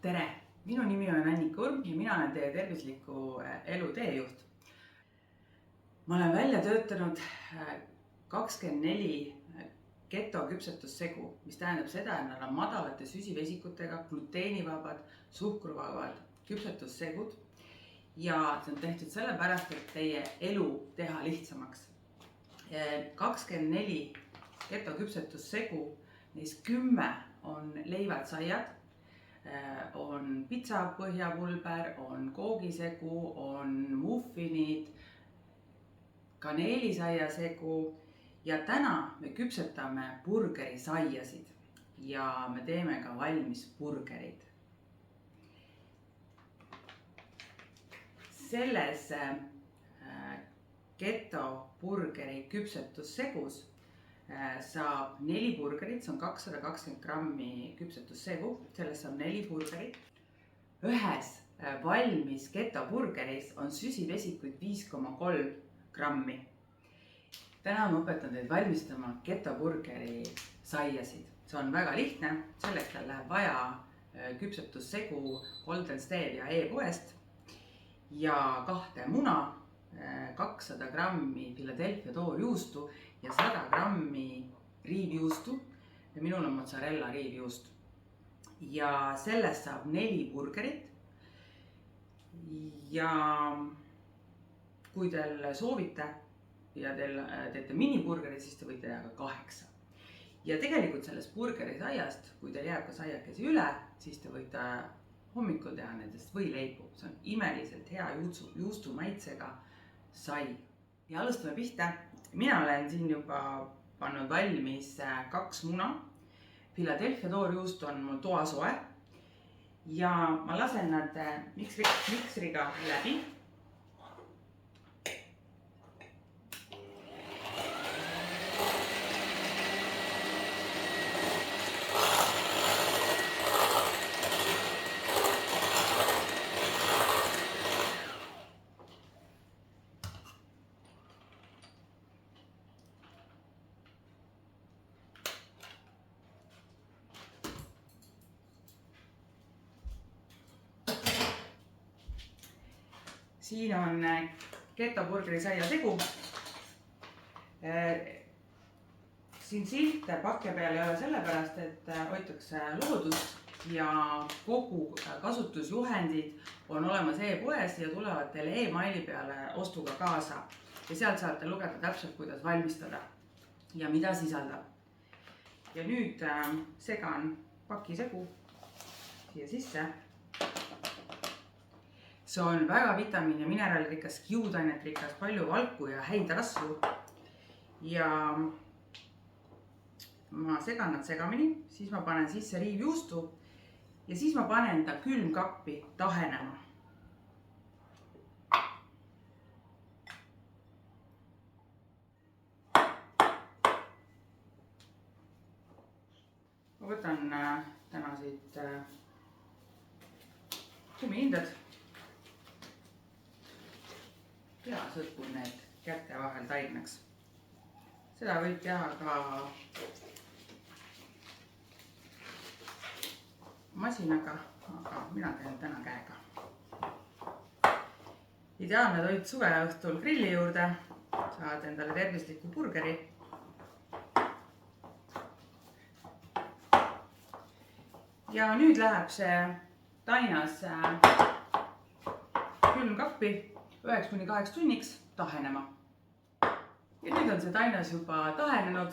Tere! Minu nimi on Annika Urm ja mina olen teie tervisliku elu teejuht. Ma olen välja töötanud 24 ketoküpsetussegu, mis tähendab seda, et nad on madalate süsivesikutega, gluteenivabad, suhkruvabad küpsetussegud. Ja see on tehtud sellepärast, et teie elu teha lihtsamaks. 24 ketoküpsetussegu, neist 10 on leivad, saiad, on pitsa põhjapulber, on koogisegu, on muffinid, kaneelisaiasegu ja täna me küpsetame burgerisaiasid ja me teeme ka valmis burgerid. Selles keto burgeri küpsetussegus saab 4 burgerit, see on 220 grammi küpsetussegu, sellest saab 4 burgerit. Ühes valmis keto burgeris on süsivesikuid 5,3 grammi. Täna ma õpetan teid valmistama keto burgeri saiasid. See on väga lihtne, selleks teil läheb vaja küpsetussegu Golden Stevia e-poest ja 2 muna, 200 grammi Philadelphia toorjuustu ja 100 grammi riivjuustu. Ja minul on mozzarella riivjuust. Ja sellest saab 4 burgerit. Ja kui teil soovite ja teete miniburgerit, siis te võite teha ka 8. Ja tegelikult sellest burgerisaiast, kui teil jääb ka saiakesi üle, siis te võite hommikul teha nendest võileibu. See on imeliselt hea juustu maitsega sai. Ja alustame pihta. Mina olen siin juba pannud valmis 2 muna. Philadelphia toorjuust on mul toasoe. Ja ma lasen nad miksriga läbi. Siin on keto burgerisaia segu. Siin silte pakke peal ei ole sellepärast, et hoitakse loodust ja kogu kasutusjuhendid on olemas e-poes ja tulevad teile e-maili peale ostuga kaasa. Ja sealt saate lugeda täpselt, kuidas valmistada ja mida sisaldab. Ja nüüd segan pakisegu siia sisse. See on väga vitamiin- ja mineraalirikas, kiudainet rikas, palju valku ja häid rasvu. Ja ma segan nad segamini, siis ma panen sisse riivjuustu ja siis ma panen ta külmkappi tahenema. Ma võtan täna siit kummihindad. Ja sõtkun need kätte vahel taignaks. Seda võib teha ka masinaga, aga mina teen täna käega. Ideaalne toit suveõhtul grilli juurde. Saad endale tervisliku burgeri. Ja nüüd läheb see tainas külmkappi 9–8 tunniks tahenema. Ja nüüd on see tainas juba tahenenud.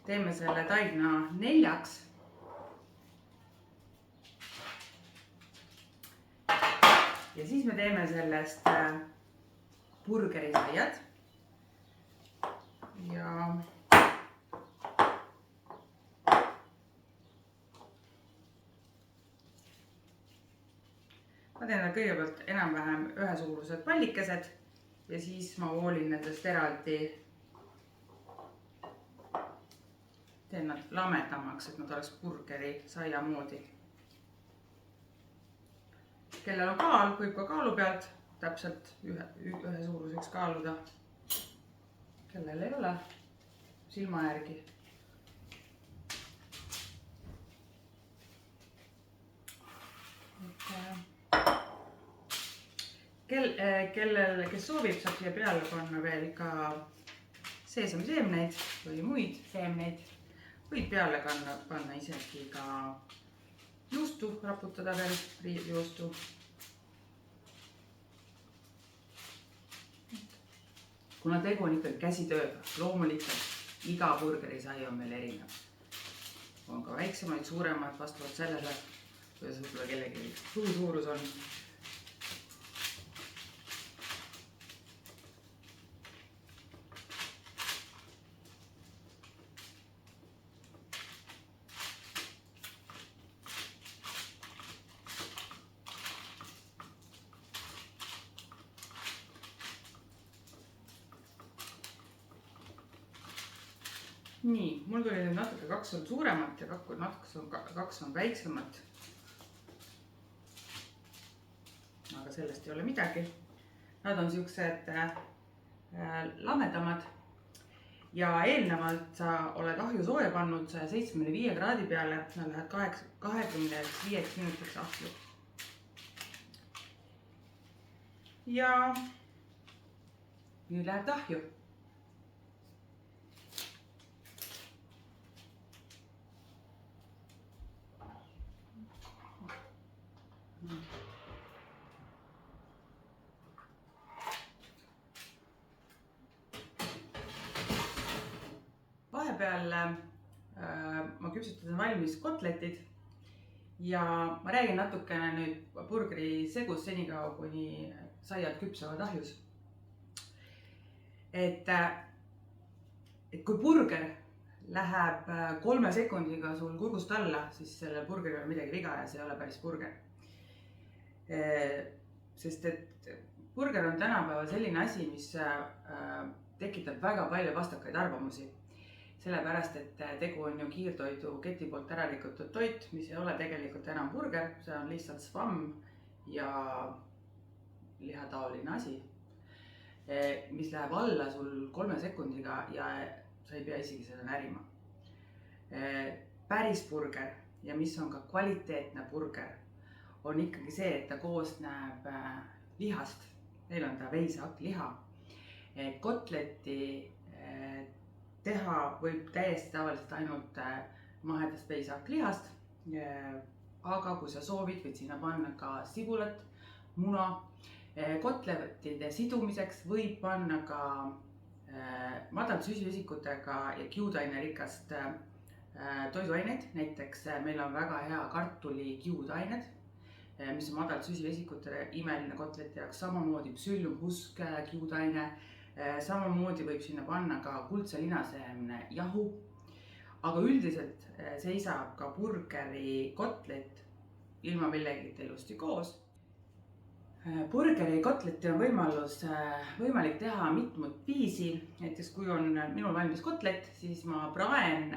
Teeme selle taigna 4. Ja siis me teeme sellest burgerisaiad. Ja ma teen kõigepealt enam-vähem ühesuurused pallikesed ja siis ma voolin nendest eraldi. Teen nad lamedamaks, et nad oleks burgeri saia moodi. Kellel on kaal, võib ka kaalu pealt täpselt ühesuuruseks kaaluda. Kellel ei ole, silma järgi. kes soovib, saab siia peale panna veel ka seesamiseemneid või muid seemneid. Võid peale panna isegi ka juustu, raputada veel riidjuustu. Kuna tegu on ikkagi käsitööga, loomulikult iga burgerisai on meil erinev. On ka väiksemaid, suuremad vastavalt sellele, kuidas võib-olla kellegi suu suurus on. Nii, mul tuli nüüd natuke 2 on suuremat ja 2 on väiksemat. Aga sellest ei ole midagi. Nad on siuksed lamedamad. Ja eelnevalt sa oled ahju sooja pannud 175 kraadi peale. Nad lähevad 25 minutiks ahju. Ja nüüd läheb ahju. Vahepeal ma küpsetasin valmis kotletid ja ma räägin natukene nüüd burgeri segus senikaua, kuni saiad küpsavad ahjus. Et kui burger läheb 3 sekundiga sul kurgust alla, siis sellel burgeril on midagi viga ja see ei ole päris burger. Sest et burger on tänapäeval selline asi, mis tekitab väga palju vastakaid arvamusi. Sellepärast, et tegu on ju kiirtoidu keti poolt ära rikutud toit, mis ei ole tegelikult enam burger, see on lihtsalt svamm ja lihataoline asi, mis läheb alla sul 3 sekundiga ja sa ei pea isegi seda närima. Päris burger ja mis on ka kvaliteetne burger, on ikkagi see, et ta koosneb lihast. Meil on ta veishakkliha. Kotleti teha võib täiesti tavaliselt ainult mahedast veisahakklihast. Aga kui sa soovid, võid sinna panna ka sibulat, muna. Kotletide sidumiseks võib panna ka madalt süsivesikutega ja kiudaine-rikast toiduaineid. Näiteks meil on väga hea kartuli kiudained, mis on madalt süsivesikute imeline kotleti jaoks. Samamoodi psüllumhusk kiudaine. Samamoodi võib sinna panna ka kuldse linaseemne jahu. Aga üldiselt seisab ka burgeri kotlet ilma millegita ilusti koos. Burgeri kotleti on võimalik teha mitmut viisi. Näiteks kui on minul valmis kotlet, siis ma praen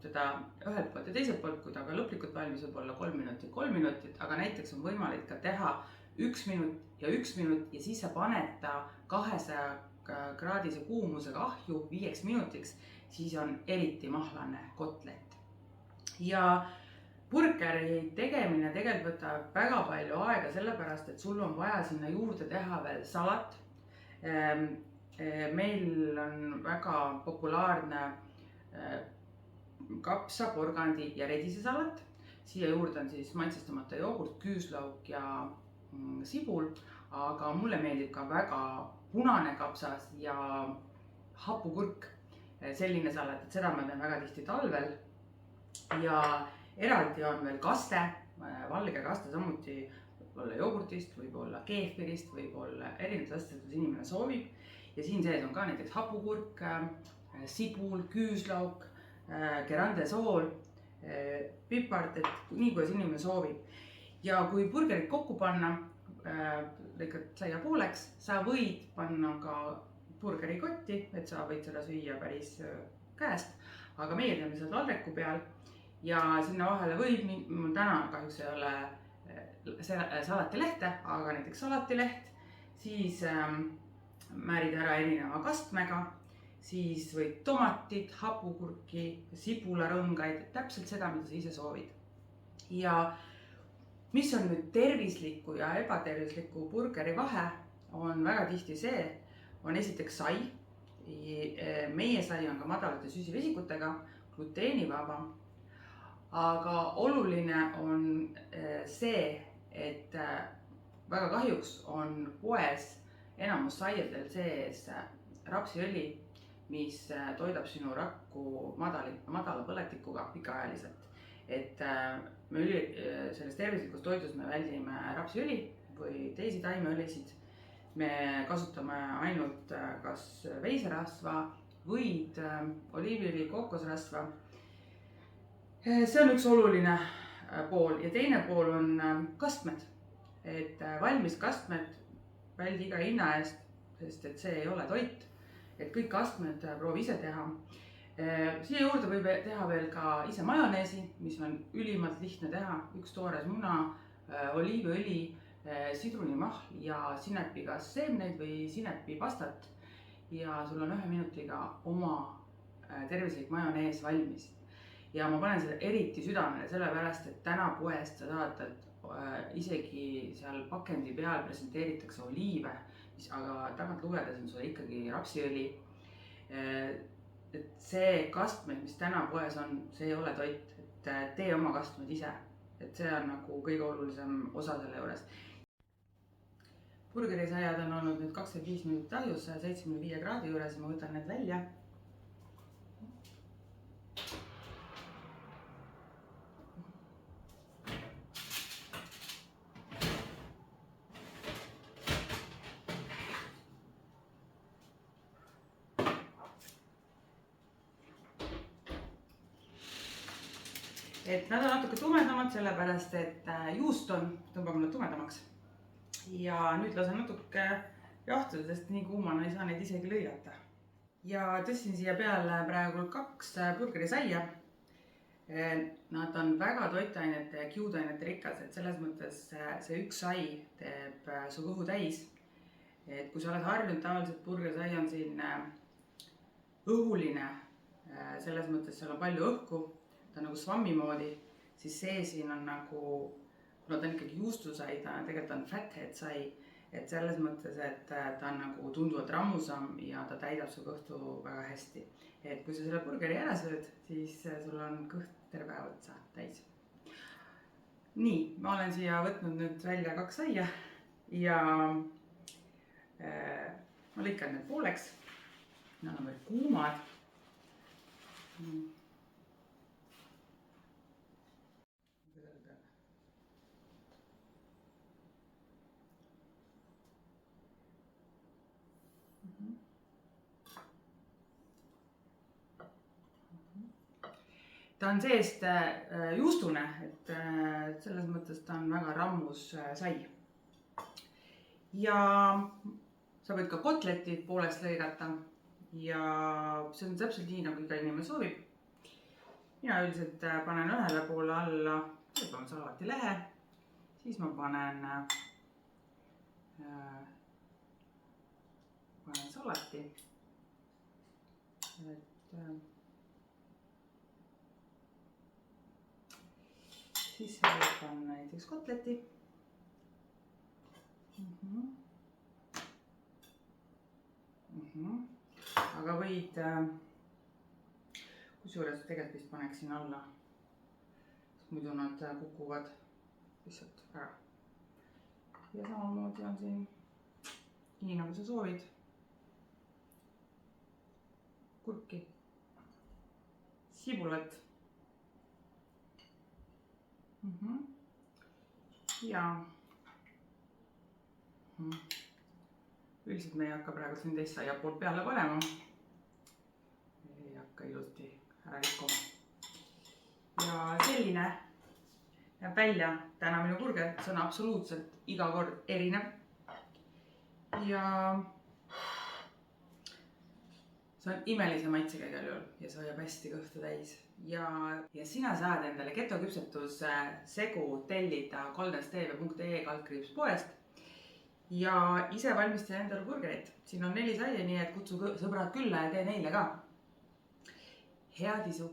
teda ühelt poolt ja teiselt poolt, kui ta ka lõplikult valmis võib olla 3 minutit. Aga näiteks on võimalik ka teha 1 minut ja 1 minut ja siis sa paned ta 200 kraadise kuumusega ahju 5 minutiks, siis on eriti mahlane kotlet. Ja burgeri tegemine tegelikult võtab väga palju aega, sellepärast et sul on vaja sinna juurde teha veel salat. Meil on väga populaarne kapsa, porgandi ja redise salat. Siia juurde on siis maitsestamata joogurt, küüslauk ja sibul, aga mulle meeldib ka väga punane kapsas ja hapukurk, selline salat, et seda ma teen väga tihti talvel. Ja eraldi on veel kaste, valge kaste samuti võib-olla jogurtist, võib-olla keefirist, võib-olla erinevad asjad, kus inimene soovib. Ja siin sees on ka näiteks hapukurk, sibul, küüslauk, gerandesool, pipart, et nii kuidas inimene soovib. Ja kui burgerit kokku panna, lõikad saia pooleks, sa võid panna ka burgeri kotti, et sa võid seda süüa päris käest, aga meie teeme seda taldriku peal ja sinna vahele võib, mul täna kahjuks ei ole salatilehte, aga näiteks salatileht, siis määrid ära erineva kastmega, siis võid tomatit, hapukurki, sibularõngaid, täpselt seda, mida sa ise soovid. Ja mis on nüüd tervisliku ja ebatervisliku burgeri vahe, on väga tihti see, on esiteks sai. Meie sai on ka madalate süsivesikutega, gluteenivaba. Aga oluline on see, et väga kahjuks on poes enamus saiadel sees rapsiõli, mis toidab sinu rakku madala põletikuga pikaajaliselt. Et me selles tervislikus toidus me väldime rapsiõli või teisi taimeõlisid. Me kasutame ainult kas veiserasva, võid, oliiviõli, kookosrasva. See on üks oluline pool ja teine pool on kastmed. Et valmis kastmed väldi iga hinna eest, sest et see ei ole toit. Et kõik kastmed proovi ise teha. Siia juurde võib teha veel ka ise majoneesi, mis on ülimalt lihtne teha. Üks toores muna, oliiviõli, sidrunimahl ja sinepiga seemneid või sinepipastat. Ja sul on 1 minutiga oma tervislik majonees valmis. Ja ma panen seda eriti südamele, sellepärast, et täna poest sa saad, isegi seal pakendi peal presenteeritakse oliive, aga tagant lugedes on sul ikkagi rapsiõli. Et see kastmed, mis täna poes on, see ei ole toit, et tee oma kastmed ise. Et see on nagu kõige olulisem osa selle juures. Burgerisaiad on olnud nüüd 25 minutit ahjus 75 kraadi juures ja ma võtan need välja. Et nad on natuke tumedamad, sellepärast et juust tõmbame nad tumedamaks. Ja nüüd lasen natuke jahtuda, sest nii kuumana ei saa neid isegi lõigata. Ja tõstsin siia peale praegu 2 burgerisaia. Nad on väga toitainete ja kiudainete rikas, et selles mõttes see üks sai teeb su kõhu täis. Et kui sa oled harjunud, tavaliselt burgerisai on siin õhuline, selles mõttes seal on palju õhku. Ta on nagu svammi moodi, siis see siin on nagu, kuna ta on ikkagi juustusai, ta tegelikult on fathead sai, et selles mõttes, et ta on nagu tunduvalt rammusam ja ta täidab su kõhtu väga hästi. Et kui sa selle burgeri ära sööd, siis sul on kõht terve päev otsa täis. Nii, ma olen siia võtnud nüüd välja 2 saia ja ma lõikan need pooleks. Nad on veel kuumad. Ta on seest juustune, et selles mõttes ta on väga rammus sai. Ja sa võid ka kotletid pooleks lõigata ja see on täpselt nii, nagu iga inimene soovib. Mina üldiselt panen ühele poole alla, võtame salatilehe, siis ma panen salati. Siis võtan näiteks kotleti. Aga võid, kusjuures tegelikult vist paneksin alla, muidu nad kukuvad lihtsalt ära. Ja samamoodi on siin, nii nagu sa soovid, kurki, sibulat. Ja üldiselt me ei hakka praegu siin teist saia poolt peale panema. Ei hakka ilusti ära rikkuma. Ja selline jääb välja täna minu burger, see on absoluutselt iga kord erinev. Ja see on imelise maitsega igal juhul ja see hoiab hästi kõhtu täis. Ja sina saad endale ketoküpsetus segu tellida goldenstevia.ee/poest ja ise valmista endale burgerit. Siin on 4 saia, nii et kutsu sõbrad külla ja tee neile ka. Head isu!